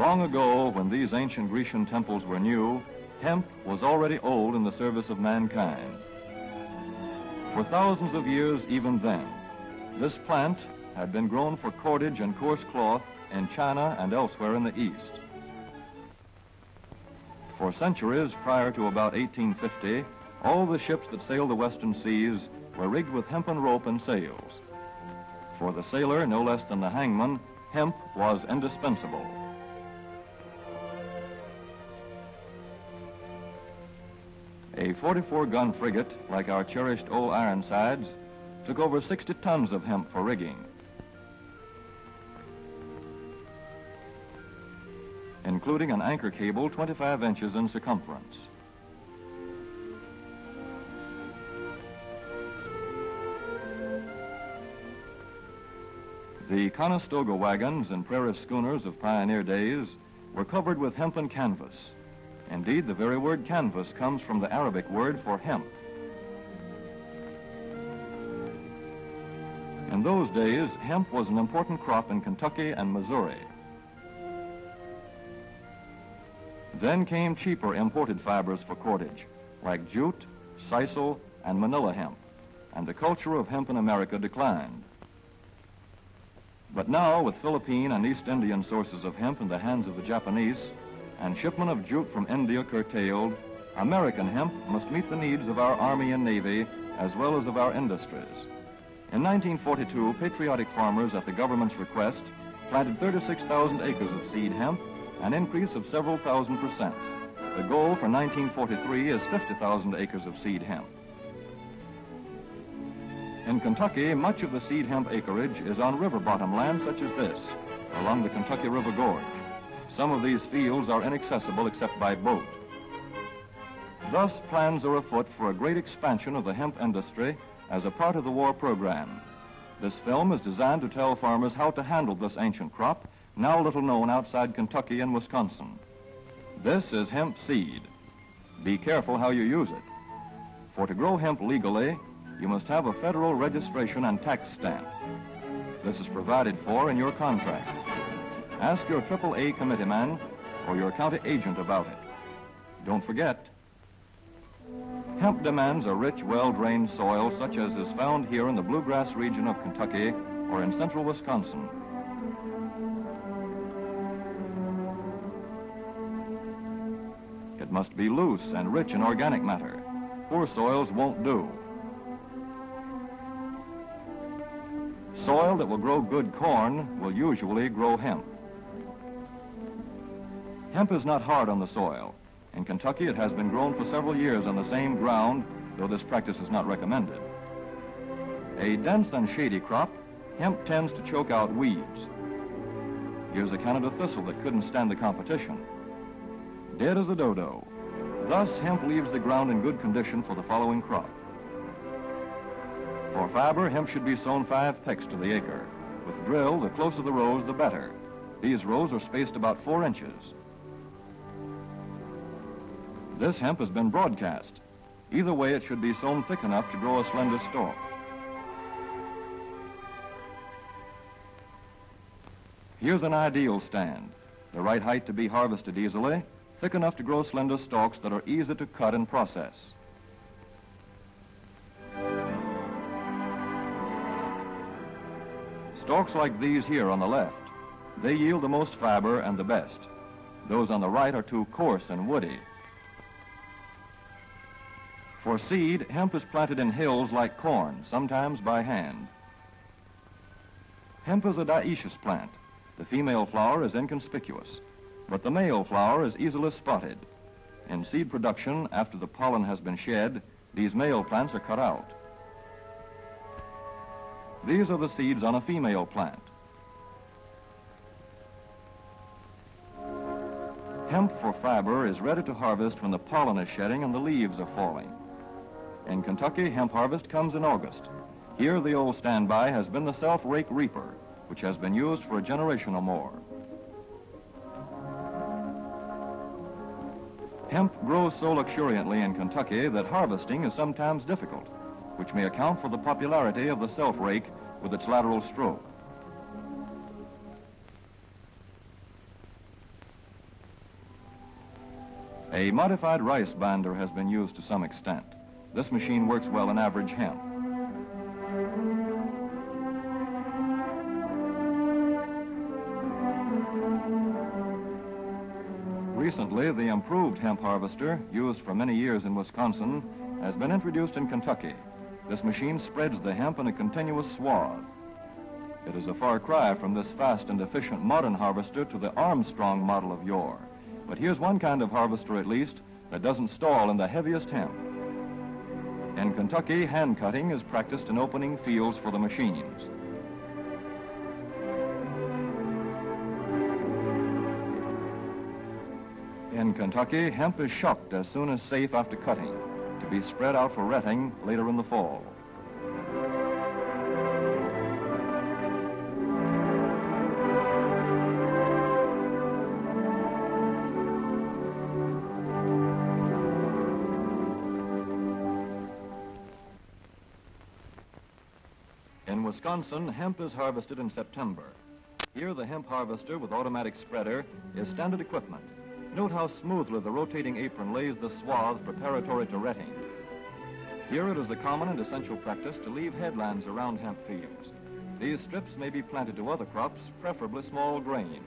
Long ago, when these ancient Grecian temples were new, hemp was already old in the service of mankind. For thousands of years even then, this plant had been grown for cordage and coarse cloth in China and elsewhere in the East. For centuries prior to about 1850, all the ships that sailed the western seas were rigged with hempen rope and sails. For the sailor, no less than the hangman, hemp was indispensable. A 44-gun frigate, like our cherished old Ironsides, took over 60 tons of hemp for rigging. Including an anchor cable 25 inches in circumference. The Conestoga wagons and prairie schooners of pioneer days were covered with hempen canvas. Indeed, the very word canvas comes from the Arabic word for hemp. In those days, hemp was an important crop in Kentucky and Missouri. Then came cheaper imported fibers for cordage, like jute, sisal, and manila hemp, and the culture of hemp in America declined. But now, with Philippine and East Indian sources of hemp in the hands of the Japanese, and shipment of jute from India curtailed, American hemp must meet the needs of our Army and Navy, as well as of our industries. In 1942, patriotic farmers, at the government's request, planted 36,000 acres of seed hemp, an increase of several thousand%. The goal for 1943 is 50,000 acres of seed hemp. In Kentucky, much of the seed hemp acreage is on river bottom land such as this, along the Kentucky River Gorge. Some of these fields are inaccessible except by boat. Thus, plans are afoot for a great expansion of the hemp industry as a part of the war program. This film is designed to tell farmers how to handle this ancient crop, now little known outside Kentucky and Wisconsin. This is hemp seed. Be careful how you use it. For to grow hemp legally, you must have a federal registration and tax stamp. This is provided for in your contract. Ask your AAA committeeman or your county agent about it. Don't forget, hemp demands a rich, well-drained soil such as is found here in the bluegrass region of Kentucky or in central Wisconsin. It must be loose and rich in organic matter. Poor soils won't do. Soil that will grow good corn will usually grow hemp. Hemp is not hard on the soil. In Kentucky, it has been grown for several years on the same ground, though this practice is not recommended. A dense and shady crop, hemp tends to choke out weeds. Here's a Canada thistle that couldn't stand the competition. Dead as a dodo. Thus, hemp leaves the ground in good condition for the following crop. For fiber, hemp should be sown 5 pecks to the acre. With drill, the closer the rows, the better. These rows are spaced about 4 inches. This hemp has been broadcast. Either way, it should be sown thick enough to grow a slender stalk. Here's an ideal stand. The right height to be harvested easily, thick enough to grow slender stalks that are easy to cut and process. Stalks like these here on the left, they yield the most fiber and the best. Those on the right are too coarse and woody. For seed, hemp is planted in hills like corn, sometimes by hand. Hemp is a dioecious plant. The female flower is inconspicuous, but the male flower is easily spotted. In seed production, after the pollen has been shed, these male plants are cut out. These are the seeds on a female plant. Hemp for fiber is ready to harvest when the pollen is shedding and the leaves are falling. In Kentucky, hemp harvest comes in August. Here, the old standby has been the self-rake reaper, which has been used for a generation or more. Hemp grows so luxuriantly in Kentucky that harvesting is sometimes difficult, which may account for the popularity of the self-rake with its lateral stroke. A modified rice binder has been used to some extent. This machine works well in average hemp. Recently, the improved hemp harvester, used for many years in Wisconsin, has been introduced in Kentucky. This machine spreads the hemp in a continuous swath. It is a far cry from this fast and efficient modern harvester to the Armstrong model of yore. But here's one kind of harvester, at least, that doesn't stall in the heaviest hemp. In Kentucky, hand cutting is practiced in opening fields for the machines. In Kentucky, hemp is shucked as soon as safe after cutting, to be spread out for retting later in the fall. In Wisconsin, hemp is harvested in September. Here, the hemp harvester with automatic spreader is standard equipment. Note how smoothly the rotating apron lays the swaths preparatory to retting. Here it is a common and essential practice to leave headlands around hemp fields. These strips may be planted to other crops, preferably small grain.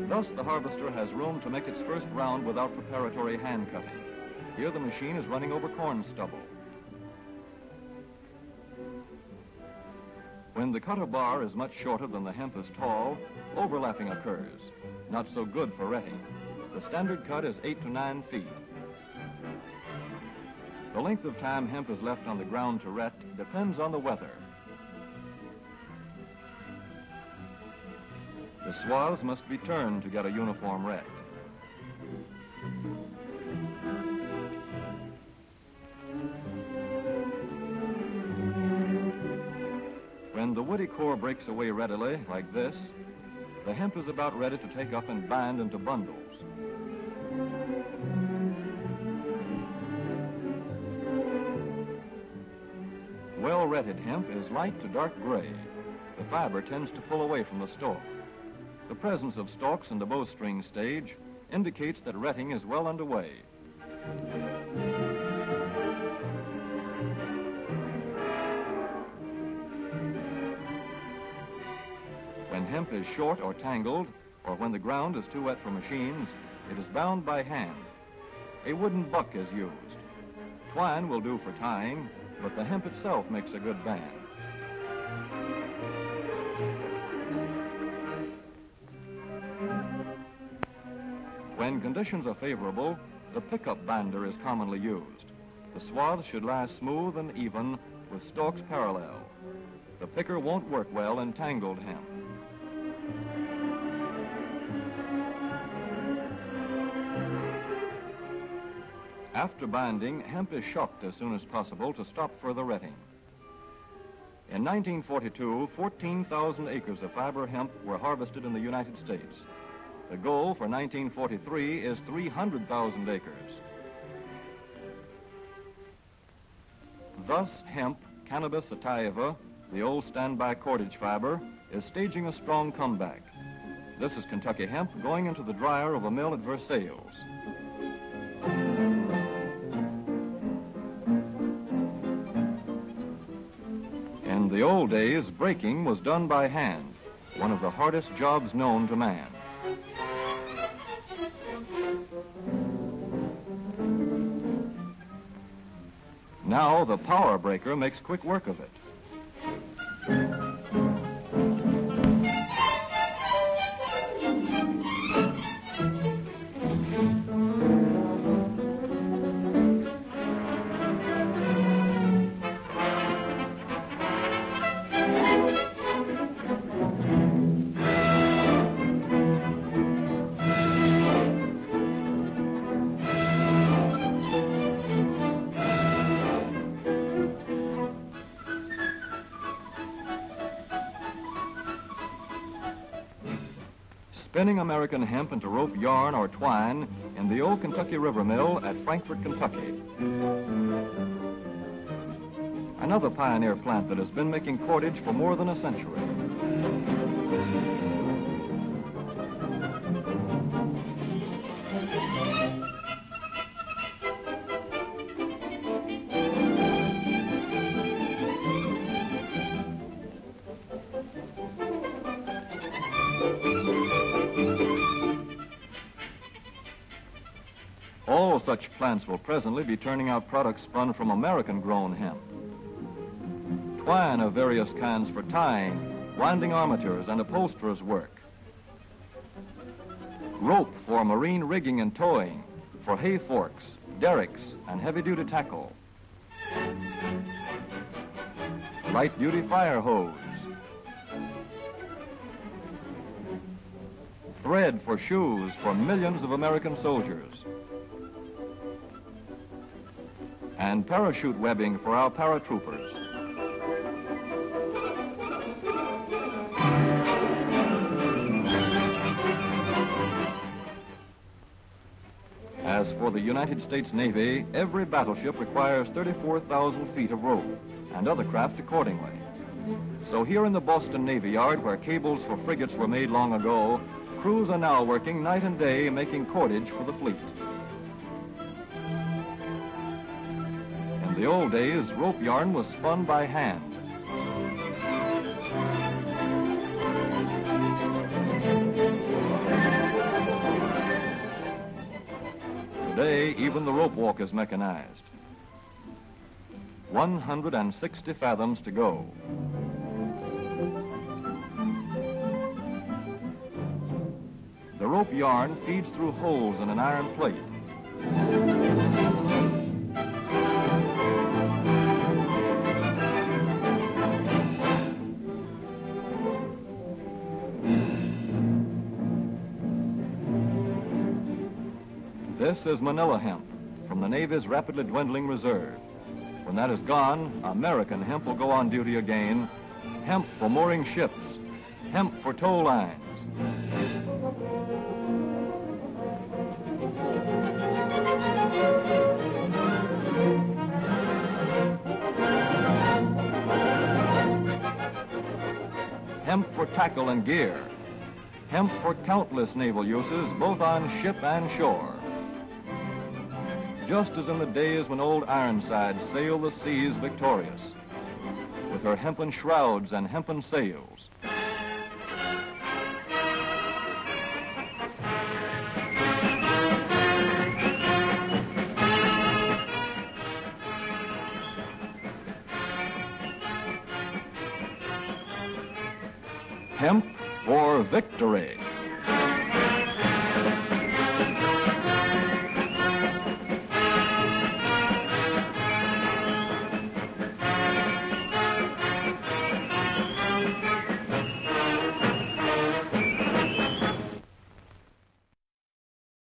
Thus, the harvester has room to make its first round without preparatory hand cutting. Here the machine is running over corn stubble. When the cutter bar is much shorter than the hemp is tall, overlapping occurs, not so good for retting. The standard cut is 8 to 9 feet. The length of time hemp is left on the ground to ret depends on the weather. The swaths must be turned to get a uniform ret. When the woody core breaks away readily, like this, the hemp is about ready to take up and bind into bundles. Well-retted hemp is light to dark gray. The fiber tends to pull away from the stalk. The presence of stalks in the bowstring stage indicates that retting is well underway. When hemp is short or tangled, or when the ground is too wet for machines, it is bound by hand. A wooden buck is used. Twine will do for tying, but the hemp itself makes a good band. When conditions are favorable, the pickup binder is commonly used. The swaths should lie smooth and even with stalks parallel. The picker won't work well in tangled hemp. After binding, hemp is shucked as soon as possible to stop further retting. In 1942, 14,000 acres of fiber hemp were harvested in the United States. The goal for 1943 is 300,000 acres. Thus, hemp, Cannabis sativa, the old standby cordage fiber, is staging a strong comeback. This is Kentucky hemp going into the dryer of a mill at Versailles. In the old days, breaking was done by hand, one of the hardest jobs known to man. Now the power breaker makes quick work of it. Spinning American hemp into rope yarn or twine in the old Kentucky River Mill at Frankfort, Kentucky. Another pioneer plant that has been making cordage for more than a century. All such plants will presently be turning out products spun from American-grown hemp. Twine of various kinds for tying, winding armatures, and upholsterers' work. Rope for marine rigging and towing, for hay forks, derricks, and heavy-duty tackle. Light-duty fire hose. Thread for shoes for millions of American soldiers. And parachute webbing for our paratroopers. As for the United States Navy, every battleship requires 34,000 feet of rope, and other craft accordingly. So here in the Boston Navy Yard, where cables for frigates were made long ago, crews are now working night and day making cordage for the fleet. In the old days, rope yarn was spun by hand. Today, even the rope walk is mechanized. 160 fathoms to go. The rope yarn feeds through holes in an iron plate. This is Manila hemp from the Navy's rapidly dwindling reserve. When that is gone, American hemp will go on duty again. Hemp for mooring ships, hemp for tow lines. Hemp for tackle and gear. Hemp for countless naval uses, both on ship and shore. Just as in the days when old Ironside sailed the seas victorious, with her hempen shrouds and hempen sails. Hemp for victory.